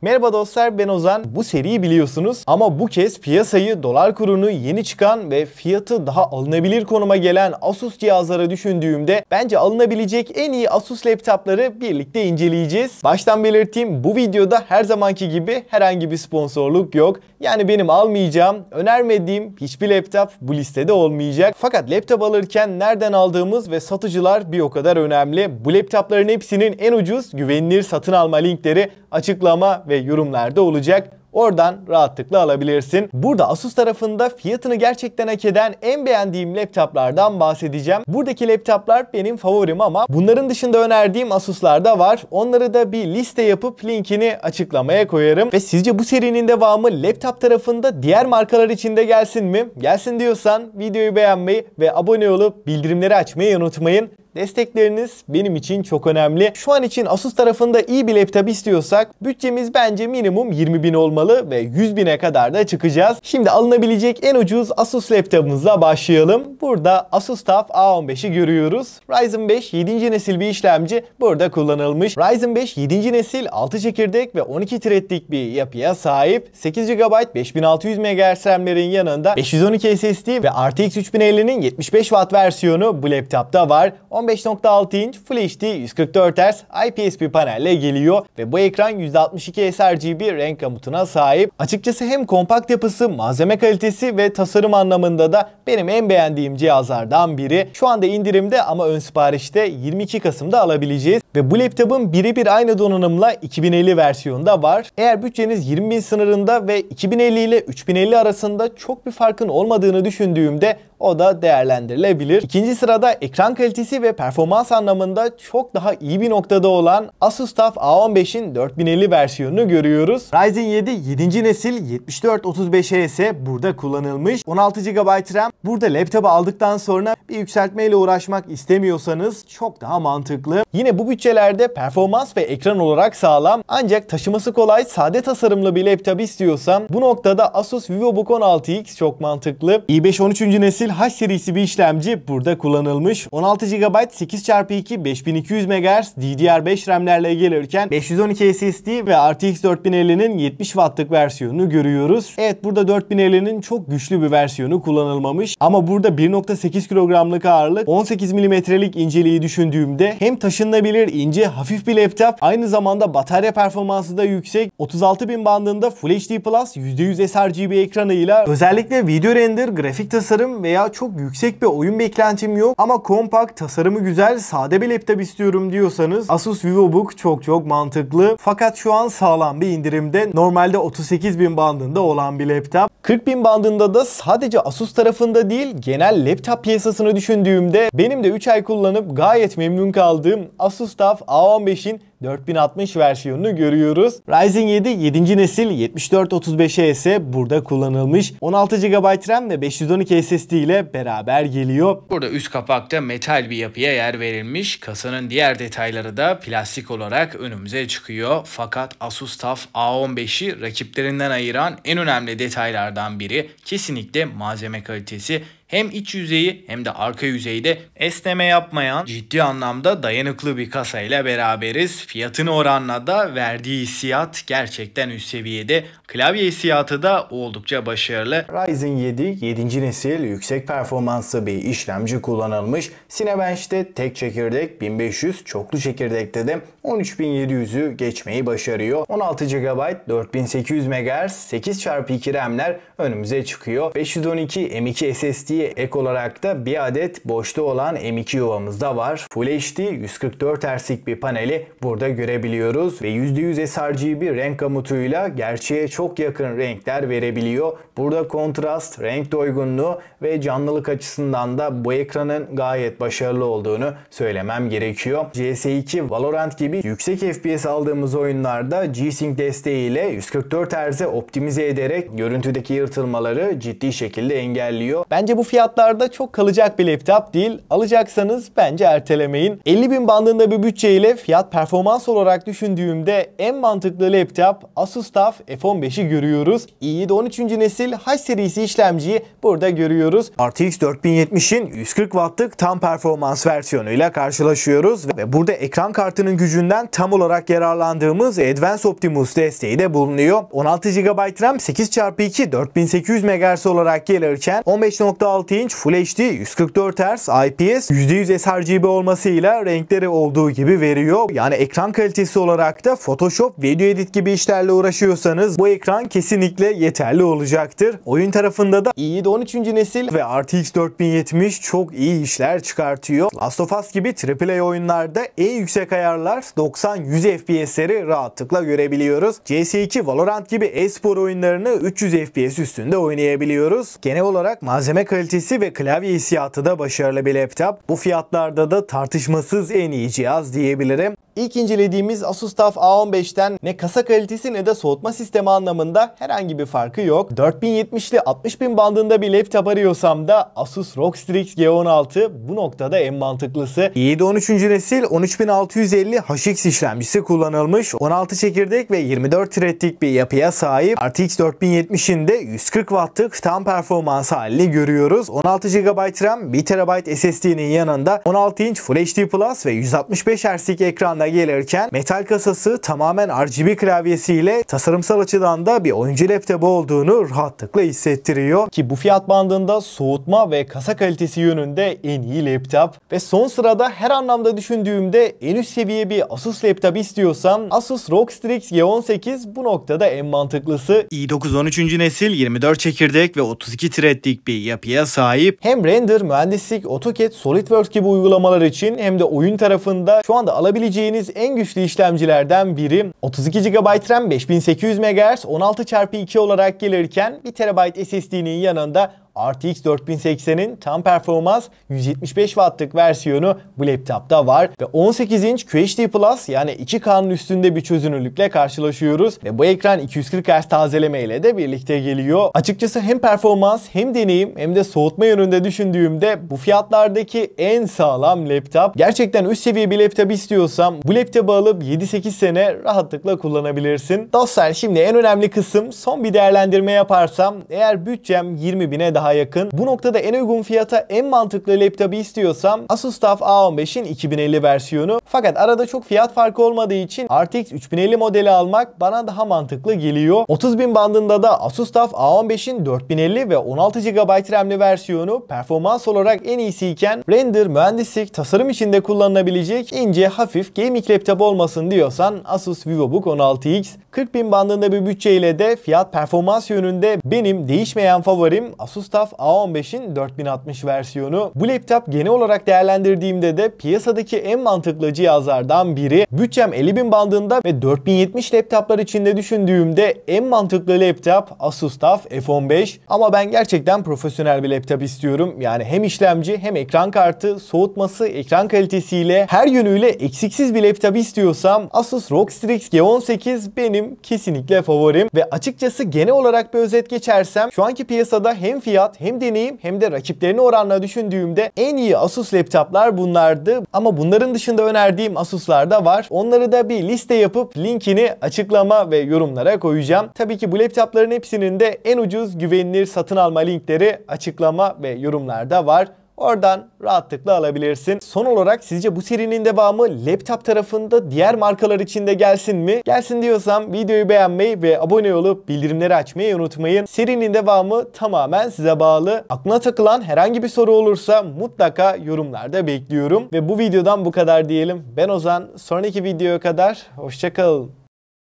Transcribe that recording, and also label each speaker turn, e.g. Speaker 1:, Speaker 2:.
Speaker 1: Merhaba dostlar, ben Ozan. Bu seriyi biliyorsunuz ama bu kez piyasayı, dolar kurunu, yeni çıkan ve fiyatı daha alınabilir konuma gelen Asus cihazlara düşündüğümde bence alınabilecek en iyi Asus laptopları birlikte inceleyeceğiz. Baştan belirteyim, bu videoda her zamanki gibi herhangi bir sponsorluk yok. Yani benim almayacağım, önermediğim hiçbir laptop bu listede olmayacak. Fakat laptop alırken nereden aldığımız ve satıcılar bir o kadar önemli. Bu laptopların hepsinin en ucuz, güvenilir satın alma linkleri açıklama ve yorumlarda olacak. Oradan rahatlıkla alabilirsin. Burada Asus tarafında fiyatını gerçekten hak eden en beğendiğim laptoplardan bahsedeceğim. Buradaki laptoplar benim favorim ama bunların dışında önerdiğim Asus'lar da var. Onları da bir liste yapıp linkini açıklamaya koyarım. Ve sizce bu serinin devamı laptop tarafında diğer markalar için de gelsin mi? Gelsin diyorsan videoyu beğenmeyi ve abone olup bildirimleri açmayı unutmayın. Destekleriniz benim için çok önemli. Şu an için Asus tarafında iyi bir laptop istiyorsak bütçemiz bence minimum 20.000 olmalı ve 100.000'e kadar da çıkacağız. Şimdi alınabilecek en ucuz Asus laptopumuzla başlayalım. Burada Asus TUF A15'i görüyoruz. Ryzen 5 7. nesil bir işlemci burada kullanılmış. Ryzen 5 7. nesil 6 çekirdek ve 12 threadlik bir yapıya sahip. 8 GB 5600 MHz RAM'lerin yanında 512 SSD ve RTX 3050'nin 75 Watt versiyonu bu laptopta var. 15.6 inç Full HD 144 Hz IPS bir panelle geliyor ve bu ekran %62 sRGB renk gamutuna sahip. Açıkçası hem kompakt yapısı, malzeme kalitesi ve tasarım anlamında da benim en beğendiğim cihazlardan biri. Şu anda indirimde ama ön siparişte 22 Kasım'da alabileceğiz. Ve bu laptopun birebir aynı donanımla 2050 versiyonda var. Eğer bütçeniz 20.000 sınırında ve 2050 ile 3050 arasında çok bir farkın olmadığını düşündüğümde o da değerlendirilebilir. İkinci sırada ekran kalitesi ve performans anlamında çok daha iyi bir noktada olan Asus TUF A15'in 4050 versiyonunu görüyoruz. Ryzen 7 7. nesil 7435HS burada kullanılmış. 16 GB RAM. Burada laptopu aldıktan sonra bir yükseltmeyle uğraşmak istemiyorsanız çok daha mantıklı. Yine bu bütçelerde performans ve ekran olarak sağlam ancak taşıması kolay, sade tasarımlı bir laptop istiyorsan bu noktada Asus VivoBook 16X çok mantıklı. i5 13. nesil H serisi bir işlemci burada kullanılmış. 16 GB 8x2 5200 MHz DDR5 RAM'lerle gelirken 512 SSD ve RTX 4050'nin 70 Watt'lık versiyonunu görüyoruz. Evet, burada 4050'nin çok güçlü bir versiyonu kullanılmamış ama burada 1.8 kilogramlık ağırlık, 18 milimetrelik inceliği düşündüğümde hem taşınabilir ince hafif bir laptop, aynı zamanda batarya performansı da yüksek. 36.000 bandında Full HD Plus %100 sRGB ekranıyla özellikle video render, grafik tasarım veya çok yüksek bir oyun beklentim yok ama kompakt, tasarımı güzel, sade bir laptop istiyorum diyorsanız Asus VivoBook çok mantıklı. Fakat şu an sağlam bir indirimde. Normalde 38.000 bandında olan bir laptop. 40.000 bandında da sadece Asus tarafında değil genel laptop piyasasını düşündüğümde benim de 3 ay kullanıp gayet memnun kaldığım Asus TUF A15'in 4060 versiyonunu görüyoruz. Ryzen 7 7. nesil 7435HS burada kullanılmış. 16 GB RAM ve 512 SSD ile beraber geliyor.
Speaker 2: Burada üst kapakta metal bir yapıya yer verilmiş. Kasanın diğer detayları da plastik olarak önümüze çıkıyor. Fakat Asus TUF A15'i rakiplerinden ayıran en önemli detaylardan biri kesinlikle malzeme kalitesi. Hem iç yüzeyi hem de arka yüzeyde esneme yapmayan ciddi anlamda dayanıklı bir kasayla beraberiz. Fiyatını oranla da verdiği hissiyat gerçekten üst seviyede. Klavye hissiyatı da oldukça başarılı.
Speaker 3: Ryzen 7 7. nesil yüksek performanslı bir işlemci kullanılmış. Cinebench'te tek çekirdek 1500, çoklu çekirdekte de 13700'ü geçmeyi başarıyor. 16 GB 4800 MHz 8x2 RAM'ler önümüze çıkıyor. 512 M2 SSD ek olarak da bir adet boşta olan M2 yuvamız da var. Full HD 144 Hz'lik bir paneli burada görebiliyoruz ve %100 sRGB renk gamutuyla gerçeğe çok yakın renkler verebiliyor. Burada kontrast, renk doygunluğu ve canlılık açısından da bu ekranın gayet başarılı olduğunu söylemem gerekiyor. CS2, Valorant gibi yüksek FPS aldığımız oyunlarda G-Sync desteğiyle 144 Hz'e optimize ederek görüntüdeki yırtılmaları ciddi şekilde engelliyor.
Speaker 1: Bence bu fiyatlarda çok kalacak bir laptop değil. Alacaksanız bence ertelemeyin. 50.000 bandında bir bütçeyle fiyat performans olarak düşündüğümde en mantıklı laptop Asus TUF F15'i görüyoruz. i7 13. nesil H serisi işlemciyi burada görüyoruz. RTX 4070'in 140 wattlık tam performans versiyonuyla karşılaşıyoruz ve burada ekran kartının gücünden tam olarak yararlandığımız Advanced Optimus desteği de bulunuyor. 16 GB RAM 8x2 4800 MHz olarak gelirken 15.6 inç Full HD 144 Hz IPS %100 sRGB olmasıyla renkleri olduğu gibi veriyor. Yani ekran kalitesi olarak da Photoshop, video edit gibi işlerle uğraşıyorsanız bu ekran kesinlikle yeterli olacaktır. Oyun tarafında da i7 13. nesil ve RTX 4070 çok iyi işler çıkartıyor. Last of Us gibi AAA oyunlarda en yüksek ayarlar 90-100 FPS'leri rahatlıkla görebiliyoruz. CS2, Valorant gibi e-spor oyunlarını 300 FPS üstünde oynayabiliyoruz. Genel olarak malzeme kalitesi ve klavye hissiyatı da başarılı bir laptop. Bu fiyatlarda da tartışmasız en iyi cihaz diyebilirim. İlk incelediğimiz Asus TUF A15'ten ne kasa kalitesi ne de soğutma sistemi anlamında herhangi bir farkı yok. 4070'li 60.000 bandında bir laptop arıyorsam da Asus ROG Strix G16 bu noktada en mantıklısı. i7 13. nesil 13650 HX işlemcisi kullanılmış. 16 çekirdek ve 24 threadlik bir yapıya sahip. RTX 4070'in de 140 wattlık tam performans halini görüyoruz. 16 GB RAM, 1 TB SSD'nin yanında 16 inç Full HD Plus ve 165 Hz'lik ekranla gelirken metal kasası tamamen RGB klavyesiyle tasarımsal açıdan da bir oyuncu laptopu olduğunu rahatlıkla hissettiriyor. Ki bu fiyat bandında soğutma ve kasa kalitesi yönünde en iyi laptop. Ve son sırada her anlamda düşündüğümde en üst seviye bir Asus laptop istiyorsam Asus ROG Strix G18 bu noktada en mantıklısı. i9 13. nesil 24 çekirdek ve 32 threadlik bir yapıya sahip. Hem render, mühendislik, AutoCAD, SolidWorks gibi uygulamalar için hem de oyun tarafında şu anda alabileceğiniz en güçlü işlemcilerden biri. 32 GB RAM 5800 MHz 16x2 olarak gelirken 1 TB SSD'nin yanında RTX 4080'in tam performans 175 wattlık versiyonu bu laptopta var ve 18 inç QHD Plus yani 2K'nın üstünde bir çözünürlükle karşılaşıyoruz ve bu ekran 240 Hz tazeleme ile de birlikte geliyor. Açıkçası hem performans hem deneyim hem de soğutma yönünde düşündüğümde bu fiyatlardaki en sağlam laptop. Gerçekten üst seviye bir laptop istiyorsam bu laptopu alıp 7-8 sene rahatlıkla kullanabilirsin. Dostlar, şimdi en önemli kısım, son bir değerlendirme yaparsam eğer bütçem 20.000'e daha yakın, bu noktada en uygun fiyata en mantıklı laptopu istiyorsam Asus TUF A15'in 2050 versiyonu. Fakat arada çok fiyat farkı olmadığı için RTX 3050 modeli almak bana daha mantıklı geliyor. 30.000 bandında da Asus TUF A15'in 4050 ve 16 GB RAM'li versiyonu performans olarak en iyisiyken render, mühendislik, tasarım içinde kullanılabilecek ince, hafif gaming laptop olmasın diyorsan Asus VivoBook 16X. 40.000 bandında bir bütçeyle de fiyat performans yönünde benim değişmeyen favorim Asus TUF A15'in 4060 versiyonu. Bu laptop genel olarak değerlendirdiğimde de piyasadaki en mantıklı cihazlardan biri. Bütçem 50.000 bandında ve 4070 laptoplar içinde düşündüğümde en mantıklı laptop Asus TUF F15. Ama ben gerçekten profesyonel bir laptop istiyorum. Yani hem işlemci hem ekran kartı, soğutması, ekran kalitesiyle her yönüyle eksiksiz bir laptop istiyorsam Asus ROG Strix G18 benim kesinlikle favorim. Ve açıkçası genel olarak bir özet geçersem şu anki piyasada hem fiyat hem deneyim hem de rakiplerine oranla düşündüğümde en iyi Asus laptoplar bunlardı. Ama bunların dışında önerdiğim Asus'lar da var. Onları da bir liste yapıp linkini açıklama ve yorumlara koyacağım. Tabii ki bu laptopların hepsinin de en ucuz, güvenilir satın alma linkleri açıklama ve yorumlarda var. Oradan rahatlıkla alabilirsin. Son olarak sizce bu serinin devamı laptop tarafında diğer markalar için de gelsin mi? Gelsin diyorsam videoyu beğenmeyi ve abone olup bildirimleri açmayı unutmayın. Serinin devamı tamamen size bağlı. Aklına takılan herhangi bir soru olursa mutlaka yorumlarda bekliyorum. Ve bu videodan bu kadar diyelim. Ben Ozan. Sonraki videoya kadar hoşça kalın.